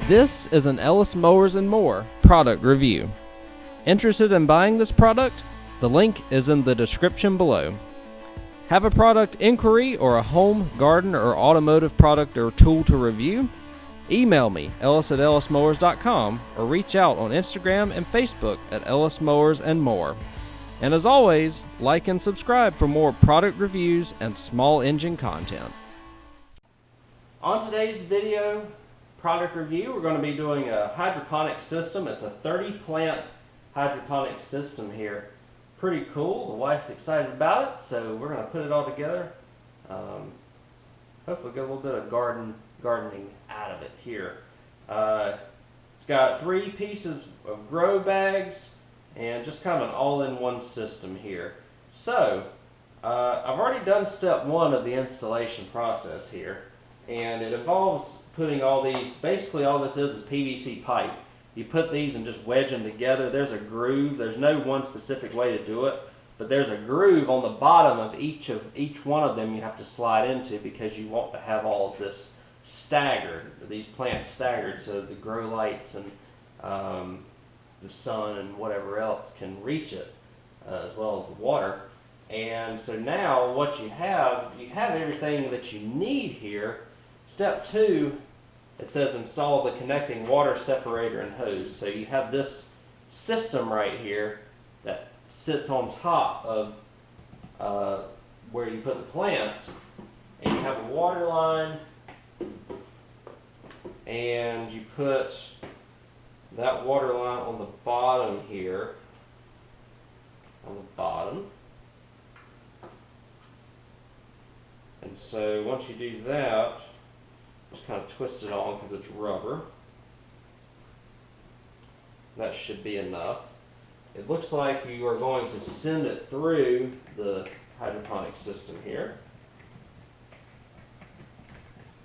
This is an Ellis Mowers and More product review. Interested in buying this product? The link is in the description below. Have a product inquiry or a home, garden, or automotive product or tool to review? Email me, ellis@ellismowers.com, or reach out on Instagram and Facebook at Ellis Mowers and More. And as always, like and subscribe for more product reviews and small engine content. On today's video product review, we're going to be doing a hydroponic system. It's a 30-plant hydroponic system here. Pretty cool. The wife's excited about it, so we're going to put it all together. Hopefully get a little bit of gardening out of it here. It's got 3 pieces of grow bags and just kind of an all-in-one system here. So I've already done step 1 of the installation process here, and it involves putting all these, basically all this is PVC pipe. You put these and just wedge them together. There's a groove. There's no one specific way to do it, but there's a groove on the bottom of each one of them you have to slide into, because you want to have all of this staggered, these plants staggered, so the grow lights and the sun and whatever else can reach it, as well as the water. And so now what you have everything that you need here. Step 2, it says install the connecting water separator and hose. So you have this system right here that sits on top of where you put the plants, and you have a water line, and you put that water line on the bottom here, on the bottom. And so once you do that, just kind of twist it on because it's rubber. That should be enough. It looks like you are going to send it through the hydroponic system here.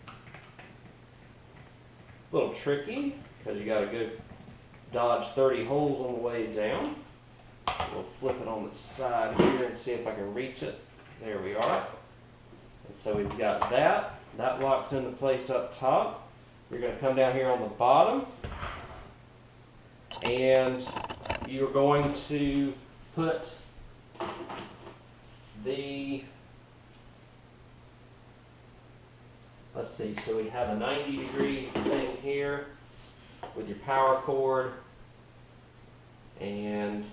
A little tricky because you got to go dodge 30 holes on the way down. We'll flip it on the side here and see if I can reach it. There we are. And so we've got that. That locks into place up top. You're going to come down here on the bottom, and you're going to put the, let's see, so we have a 90-degree thing here with your power cord, and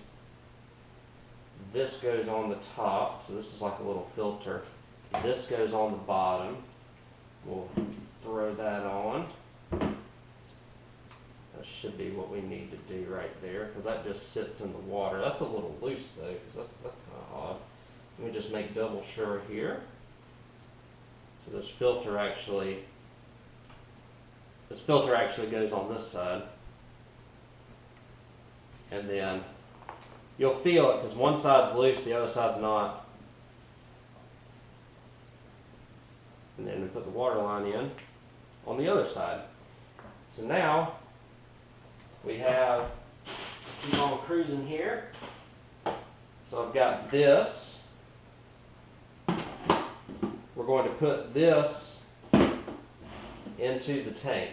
this goes on the top, so this is like a little filter. This goes on the bottom. We'll throw that on. That should be what we need to do right there, because that just sits in the water. That's a little loose though, because that's kind of odd. Let me just make double sure here. So this filter actually goes on this side, and then you'll feel it because one side's loose, the other side's not. And then we put the water line in on the other side. So now we have, keep on cruising here. So I've got this. We're going to put this into the tank.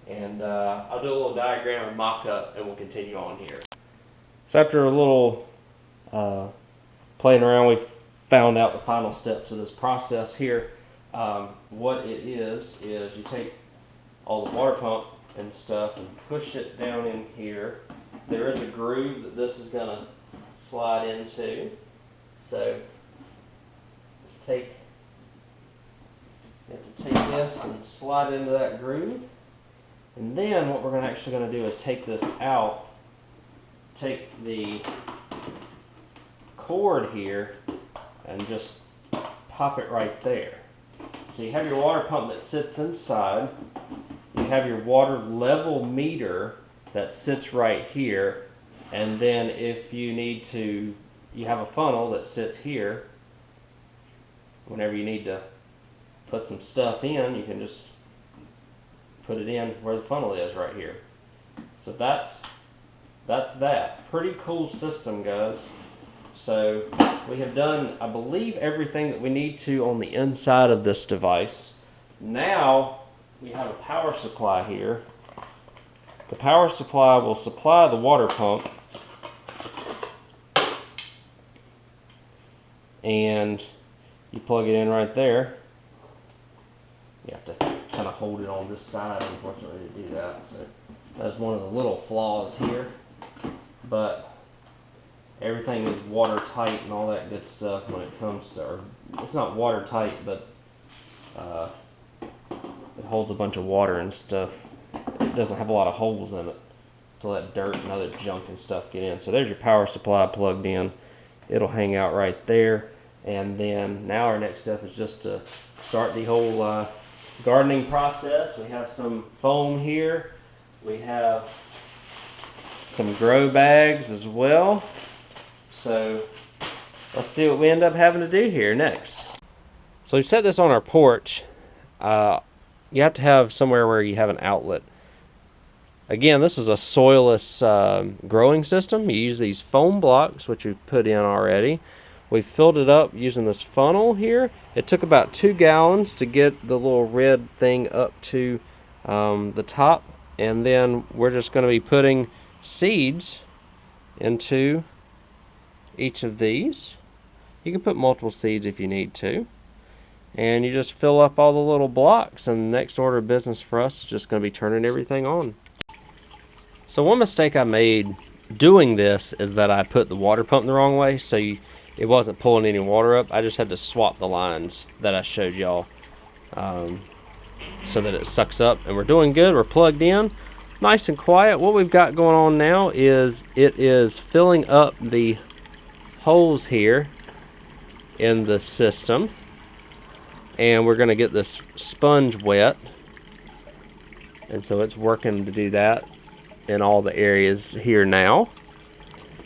And I'll do a little diagram and mock-up, and we'll continue on here. So after a little playing around, we've found out the final steps of this process here. What it is you take all the water pump and stuff and push it down in here. There is a groove that this is going to slide into. So you have to take this and slide into that groove. And then what we're actually going to do is take this out, take the cord here, and just pop it right there. So you have your water pump that sits inside. You have your water level meter that sits right here. And then if you need to, you have a funnel that sits here. Whenever you need to put some stuff in, you can just put it in where the funnel is right here. So that's that. Pretty cool system, guys. So we have done, I believe, everything that we need to on the inside of this device. Now we have a power supply here The power supply will supply the water pump, and you plug it in right there. You have to kind of hold it on this side, unfortunately, to do that. So that's one of the little flaws here. But everything is watertight and all that good stuff when it comes to, or it's not watertight, but it holds a bunch of water and stuff. It doesn't have a lot of holes in it to let dirt and other junk and stuff get in. So there's your power supply plugged in. It'll hang out right there. And then now our next step is just to start the whole gardening process. We have some foam here. We have some grow bags as well. So let's see what we end up having to do here next. So we've set this on our porch. You have to have somewhere where you have an outlet. Again, this is a soilless growing system. You use these foam blocks, which we've put in already. We filled it up using this funnel here. It took about 2 gallons to get the little red thing up to the top. And then we're just going to be putting seeds into each of these. You can put multiple seeds if you need to. And you just fill up all the little blocks, and the next order of business for us is just going to be turning everything on. So one mistake I made doing this is that I put the water pump the wrong way, so it wasn't pulling any water up. I just had to swap the lines that I showed y'all so that it sucks up, and we're doing good. We're plugged in, nice and quiet. What we've got going on now is it is filling up the holes here in the system, and we're going to get this sponge wet, and so it's working to do that in all the areas here now.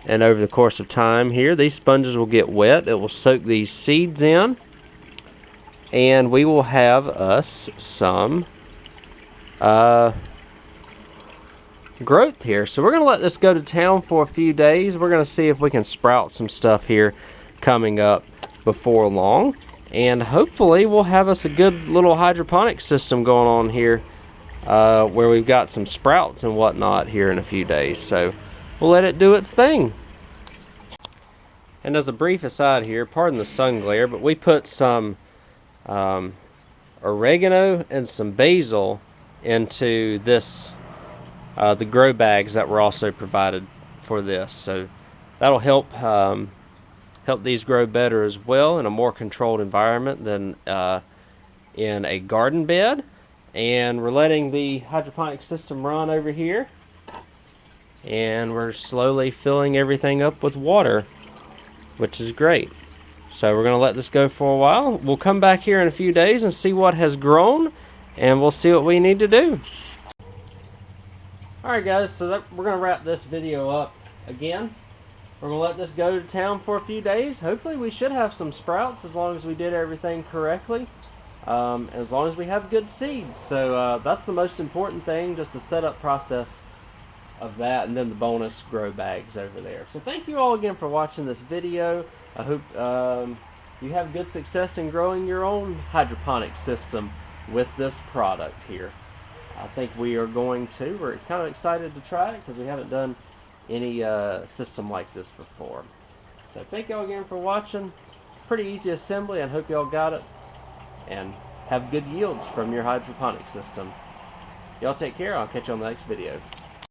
And over the course of time here, these sponges will get wet. It will soak these seeds in, and we will have us some growth here. So we're going to let this go to town for a few days. We're going to see if we can sprout some stuff here coming up before long. And hopefully we'll have us a good little hydroponic system going on here where we've got some sprouts and whatnot here in a few days. So we'll let it do its thing. And as a brief aside here, pardon the sun glare, but we put some oregano and some basil into this, the grow bags that were also provided for this. So that'll help help these grow better as well in a more controlled environment than in a garden bed. And we're letting the hydroponic system run over here, and we're slowly filling everything up with water, which is great. So we're going to let this go for a while. We'll come back here in a few days and see what has grown, and we'll see what we need to do. Alright guys, so we're going to wrap this video up again. We're going to let this go to town for a few days. Hopefully we should have some sprouts as long as we did everything correctly. As long as we have good seeds. So that's the most important thing, just the setup process of that, and then the bonus grow bags over there. So thank you all again for watching this video. I hope you have good success in growing your own hydroponic system with this product here. I think we are going to. We're kind of excited to try it because we haven't done any system like this before. So thank y'all again for watching. Pretty easy assembly, and hope y'all got it and have good yields from your hydroponic system. Y'all take care. I'll catch you on the next video.